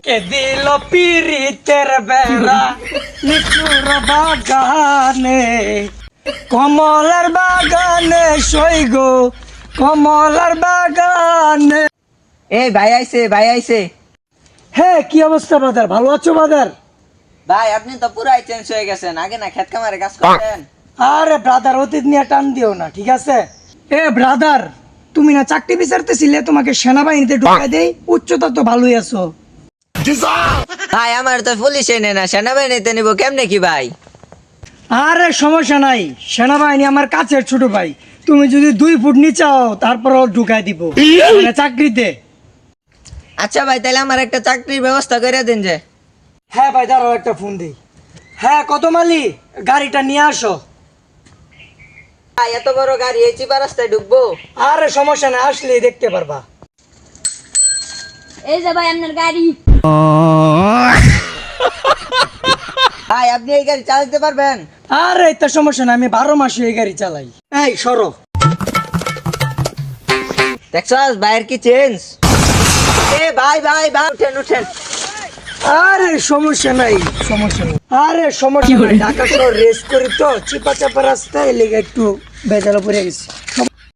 কে দিল পিরিতের বেড়া লিচুর বাগানে কমলার বাগানে সই গো কমলার বাগানে। এই ভাই আইছে। হ্যাঁ, কি অবস্থা বাদার? ভালো আছো বাদার? ভাই আপনি তো পুরাই চেঞ্জ হয়ে গেছেন, আগে না খেত কামারে কাজ করতেন। আরে ব্রাদার, অতীত নিয়ে টান দিও না, ঠিক আছে? এ ব্রাদার, তুমি না চাকরি বিচারতেছিলে, তোমাকে সেনাবাহিনীতে ঢুকাই দেই। উচ্চতা তো ভালোই আছো। ভাই আমার তো পুলিশে নেয় না, সেনাবাহিনীতে নিব কেমনে কি ভাই? আরে সমস্যা নাই, সেনাবাহিনী আমার কাছের ছোট ভাই। তুমি যদি 2 ফুট নিচাও তারপরও ঢুকাই দিব মানে চাকরিতে। আচ্ছা ভাই, তাহলে আমার একটা চাকরির ব্যবস্থা করে দিন যে। হ্যাঁ ভাই, দাঁড়াও একটা ফোন দিই। হ্যাঁ, কত মালি, গাড়িটা নিয়ে আসো। ভাই এত বড় গাড়ি এই চিপা রাস্তায় ঢুকবো? আরে সমস্যা নাই, আসলেই দেখতে পারবা। এই যে ভাই আপনার গাড়ি। ভাই আপনি এই গাড়ি চালাতে পারবেন? আরে এটা সমস্যা নাই, আমি 12 মাসে এই গাড়ি চালাই। এই সরো। দেখছস ভাইয়ের কি চেঞ্জ? এ ভাই উঠেন। আরে সমস্যা নাই। আরে সমস্যা নাই, ঢাকা শহর রেস করি তো, চিপা চাপা রাস্তায় লেগে একটু বেজালা পড়ে গেছি।